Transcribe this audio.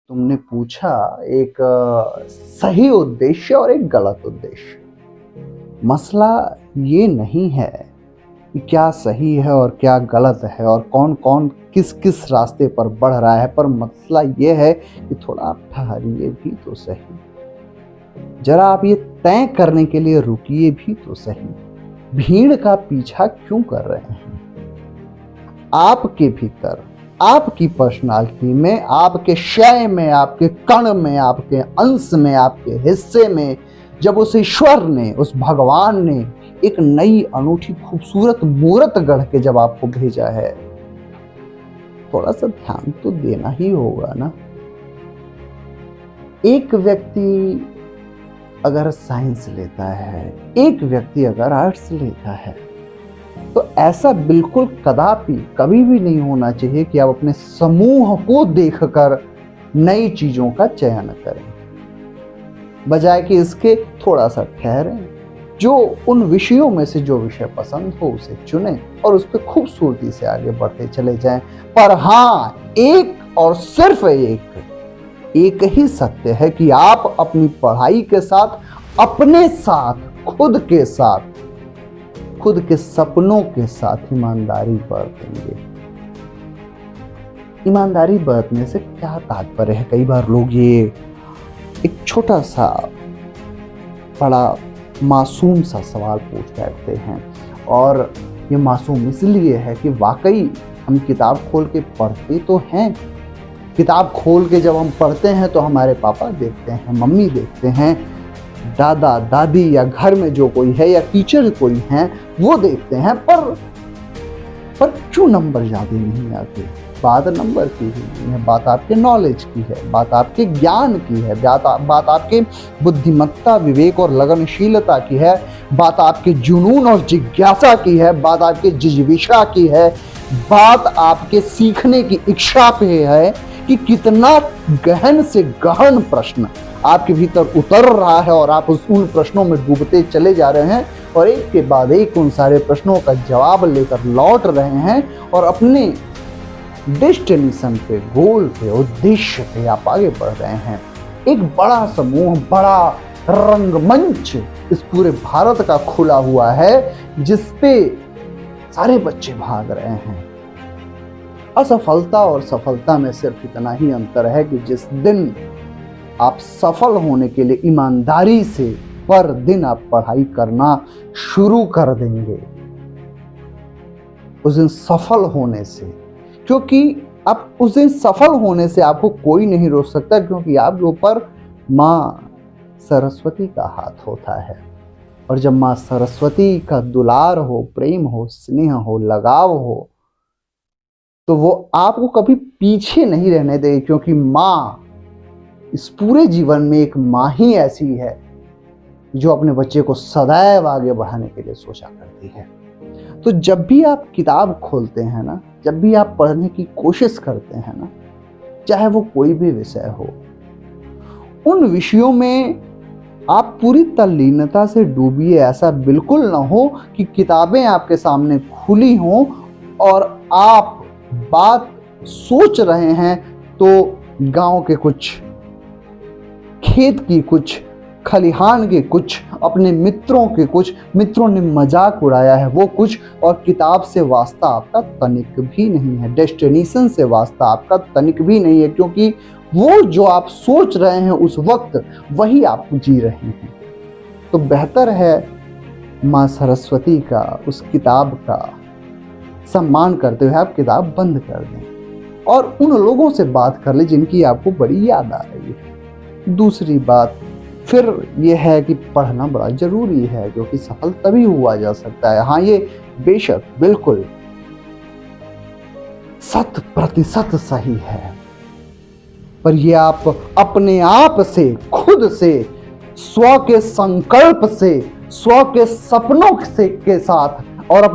तुमने पूछा एक सही उद्देश्य और एक गलत उद्देश्य। मसला ये नहीं है कि क्या सही है और क्या गलत है और कौन कौन किस किस रास्ते पर बढ़ रहा है, पर मसला ये है कि थोड़ा आप ठहरिए भी तो सही, जरा आप ये तय करने के लिए रुकिए भी तो सही, भीड़ का पीछा क्यों कर रहे हैं। आपके भीतर, आपकी पर्सनालिटी में, आपके शय में, आपके कण में, आपके अंश में, आपके हिस्से में जब उस ईश्वर ने, उस भगवान ने एक नई अनूठी खूबसूरत मूर्त गढ़ के जब आपको भेजा है, थोड़ा सा ध्यान तो देना ही होगा ना। एक व्यक्ति अगर साइंस लेता है, एक व्यक्ति अगर आर्ट्स लेता है, तो ऐसा बिल्कुल कदापि कभी भी नहीं होना चाहिए कि आप अपने समूह को देखकर नई चीजों का चयन करें, बजाय कि इसके थोड़ा सा ठहरें, जो उन विषयों में से जो विषय पसंद हो उसे चुनें और उस पर खूबसूरती से आगे बढ़ते चले जाएं। पर हाँ, एक और सिर्फ एक ही सत्य है कि आप अपनी पढ़ाई के साथ, अपने साथ, खुद के साथ, खुद के सपनों के साथ ईमानदारी बरतेंगे। ईमानदारी बरतने से क्या तात्पर्य है? कई बार लोग ये एक छोटा सा बड़ा मासूम सा सवाल पूछ बैठते हैं, और ये मासूम इसलिए है कि वाकई हम किताब खोल के पढ़ते तो हैं। किताब खोल के जब हम पढ़ते हैं तो हमारे पापा देखते हैं, मम्मी देखते हैं, दादा दादी या घर में जो कोई है या टीचर कोई हैं वो देखते हैं, पर क्यों नंबर ज़्यादा नहीं आते? बात नंबर की ही नहीं है, बात आपके नॉलेज की है, बात आपके ज्ञान की है, बात आपके बुद्धिमत्ता, विवेक और लगनशीलता की है, बात आपके जुनून और जिज्ञासा की है, बात आपके जिज्विषा की है, बात आपके सीखने की इच्छा पे है कि कितना गहन से गहन प्रश्न आपके भीतर उतर रहा है और आप उन प्रश्नों में डूबते चले जा रहे हैं और एक के बाद एक उन सारे प्रश्नों का जवाब लेकर लौट रहे हैं और अपने डेस्टिनेशन पे, गोल पे, उद्देश्य पे आप आगे बढ़ रहे हैं। एक बड़ा समूह, बड़ा रंगमंच इस पूरे भारत का खुला हुआ है जिसपे सारे बच्चे भाग रहे हैं। असफलता और सफलता में सिर्फ इतना ही अंतर है कि जिस दिन आप सफल होने के लिए ईमानदारी से पर दिन आप पढ़ाई करना शुरू कर देंगे, उस दिन सफल होने से, क्योंकि आप उस दिन सफल होने से आपको कोई नहीं रोक सकता, क्योंकि आपके ऊपर माँ सरस्वती का हाथ होता है। और जब माँ सरस्वती का दुलार हो, प्रेम हो, स्नेह हो, लगाव हो, तो वो आपको कभी पीछे नहीं रहने देगी, क्योंकि माँ इस पूरे जीवन में एक माँ ही ऐसी है जो अपने बच्चे को सदैव आगे बढ़ाने के लिए सोचा करती है। तो जब भी आप किताब खोलते हैं ना, जब भी आप पढ़ने की कोशिश करते हैं ना, चाहे वो कोई भी विषय हो, उन विषयों में आप पूरी तल्लीनता से डूबिए। ऐसा बिल्कुल ना हो कि किताबें आपके सामने खुली हों और आप बात सोच रहे हैं तो गांव के कुछ, खेत की कुछ, खलिहान के कुछ, अपने मित्रों के कुछ, मित्रों ने मजाक उड़ाया है वो कुछ, और किताब से वास्ता आपका तनिक भी नहीं है, डेस्टिनेशन से वास्ता आपका तनिक भी नहीं है, क्योंकि वो जो आप सोच रहे हैं उस वक्त वही आप जी रहे हैं। तो बेहतर है माँ सरस्वती का, उस किताब का सम्मान करते हुए आप किताब बंद कर दें और उन लोगों से बात कर ले जिनकी आपको बड़ी याद आ रही है। दूसरी बात फिर यह है कि पढ़ना बड़ा जरूरी है, जो कि सफल तभी हुआ जा सकता है। हाँ, ये बेशक बिल्कुल 100% सही है, पर ये आप अपने आप से, खुद से, स्व के संकल्प से, स्व के सपनों से के साथ और अपने